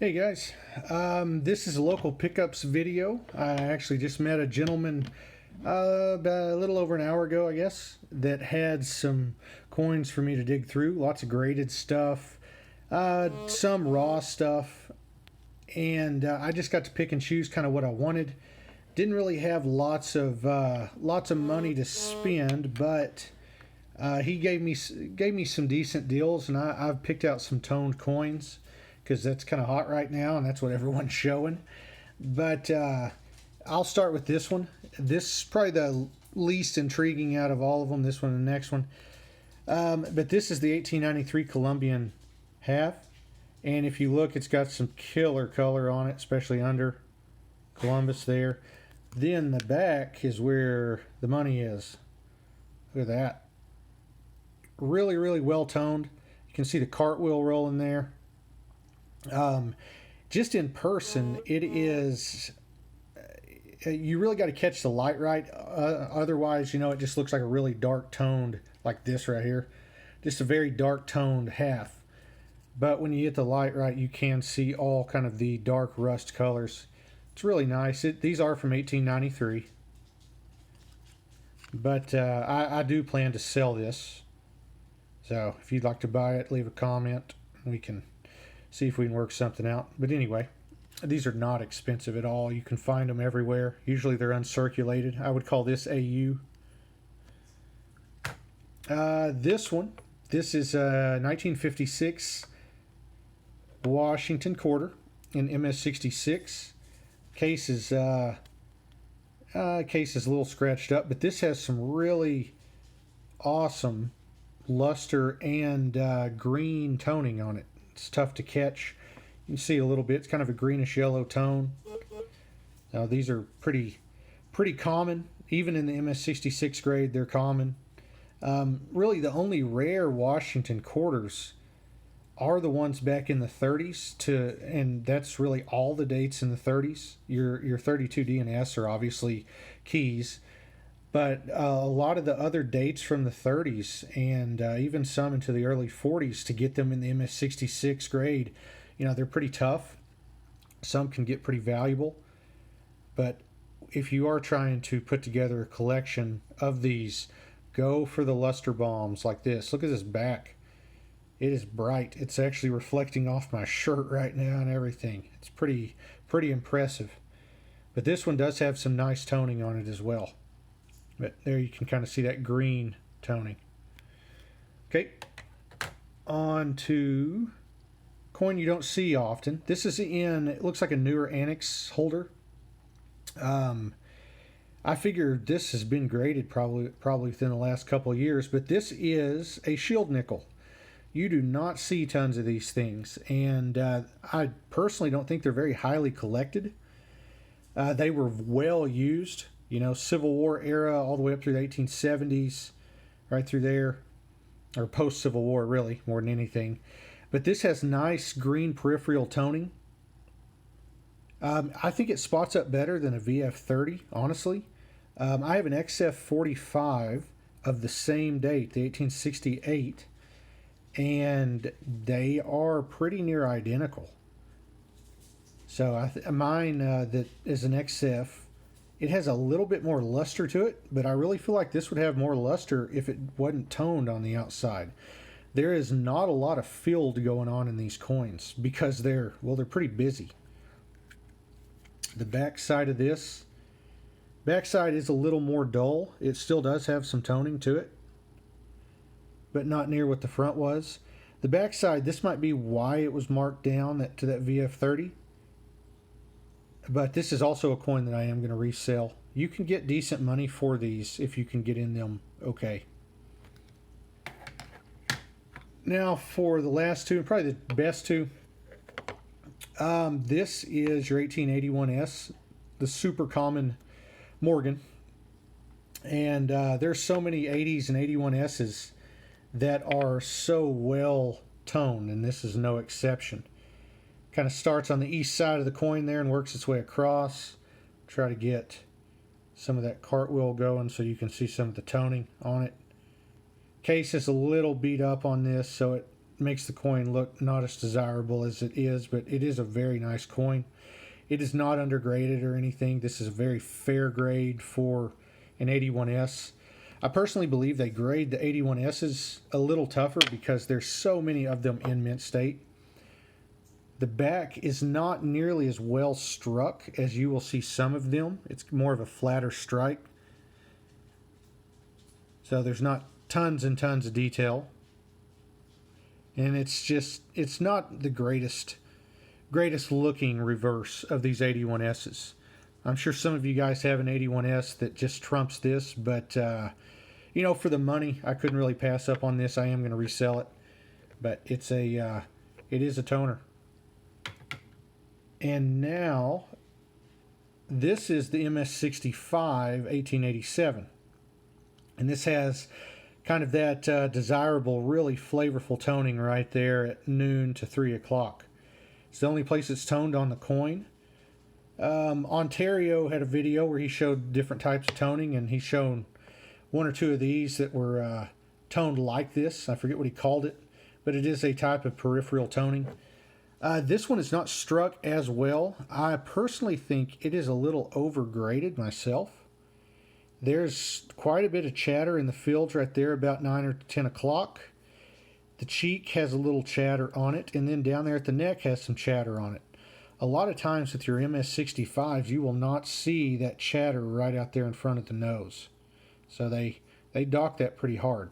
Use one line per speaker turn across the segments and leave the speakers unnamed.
Hey guys, this is a local pickups video. I actually just met a gentleman about a little over an hour ago, I guess, that had some coins for me to dig through. Lots of graded stuff, some raw stuff, and I just got to pick and choose kind of what I wanted. Didn't really have lots of money to spend, but he gave me some decent deals, and I've picked out some toned coins because that's kind of hot right now, and that's what everyone's showing. But I'll start with this one. This is probably the least intriguing out of all of them. This one and the next one. But this is the 1893 Columbian half, and if you look, it's got some killer color on it, especially under Columbus there. Then the back is where the money is. Look at that. Really, really well toned. You can see the cartwheel rolling there. Just in person, it is. You really got to catch the light right. Otherwise, it just looks like a really dark toned, like this right here. Just a very dark toned half. But when you get the light right, you can see all kind of the dark rust colors. It's really nice. These are from 1893. But I do plan to sell this. So if you'd like to buy it, leave a comment. We can see if we can work something out. But anyway, these are not expensive at all. You can find them everywhere. Usually they're uncirculated. I would call this AU. This is a 1956 Washington quarter in MS66. Case is a little scratched up, but this has some really awesome luster and green toning on it. It's tough to catch. You can see a little bit. It's kind of a greenish yellow tone. Now these are pretty common. Even in the MS66 grade, they're common. Really, the only rare Washington quarters are the ones back in the 30s and that's really all the dates in the 30s. Your 32D and S are obviously keys. But a lot of the other dates from the 30s and even some into the early 40s to get them in the MS66 grade, they're pretty tough. Some can get pretty valuable. But if you are trying to put together a collection of these, go for the luster bombs like this. Look at this back. It is bright. It's actually reflecting off my shirt right now and everything. It's pretty impressive. But this one does have some nice toning on it as well. But there you can kind of see that green toning. Okay, on to coin you don't see often. This is it looks like a newer Annex holder. I figure this has been graded probably within the last couple of years, but this is a shield nickel. You do not see tons of these things, and I personally don't think they're very highly collected. They were well used. Civil War era all the way up through the 1870s, right through there, or post-Civil War, really, more than anything. But this has nice green peripheral toning. I think it spots up better than a VF30, honestly. I have an XF45 of the same date, the 1868, and they are pretty near identical. So mine that is an XF. It has a little bit more luster to it, but I really feel like this would have more luster if it wasn't toned on the outside. There is not a lot of filled going on in these coins because they're pretty busy. The back side of this, backside is a little more dull. It still does have some toning to it, but not near what the front was. The backside, this might be why it was marked down to that VF30. But this is also a coin that I am going to resell. You can get decent money for these if you can get in them okay. Now for the last two, and probably the best two. This is your 1881S, the super common Morgan. And there's so many 80s and 81Ss that are so well toned, and this is no exception. Kind of starts on the east side of the coin there and works its way across. Try to get some of that cartwheel going so you can see some of the toning on it. Case is a little beat up on this, so makes the coin look not as desirable as it is, but it is a very nice coin. It is not undergraded or anything. This is a very fair grade for an 81S. I personally believe they grade the 81Ss a little tougher because there's so many of them in mint state. The back is not nearly as well struck as you will see some of them. It's more of a flatter strike. So there's not tons and tons of detail. And it's not the greatest looking reverse of these 81Ss. I'm sure some of you guys have an 81S that just trumps this, but you know, for the money, I couldn't really pass up on this. I am going to resell it, but it is a toner. And now, this is the MS65 1887, and this has kind of that desirable, really flavorful toning right there at noon to 3 o'clock. It's the only place it's toned on the coin. Ontario had a video where he showed different types of toning, and he's shown one or two of these that were toned like this. I forget what he called it, but it is a type of peripheral toning. This one is not struck as well. I personally think it is a little overgraded myself. There's quite a bit of chatter in the fields right there about 9 or 10 o'clock. The cheek has a little chatter on it, and then down there at the neck has some chatter on it. A lot of times with your MS65s, you will not see that chatter right out there in front of the nose. So they dock that pretty hard.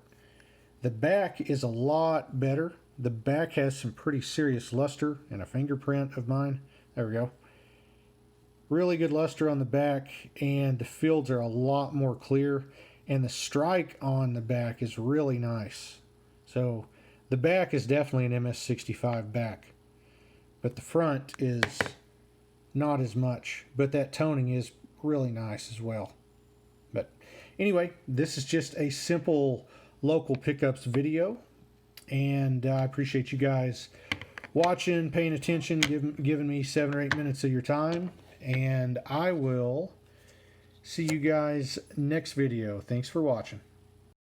The back is a lot better. The back has some pretty serious luster and a fingerprint of mine. There we go. Really good luster on the back, and the fields are a lot more clear, and the strike on the back is really nice. So the back is definitely an MS65 back, but the front is not as much, but that toning is really nice as well. But anyway, this is just a simple local pickups video, and I appreciate you guys watching, paying attention, giving me 7 or 8 minutes of your time, and I will see you guys next video. Thanks for watching.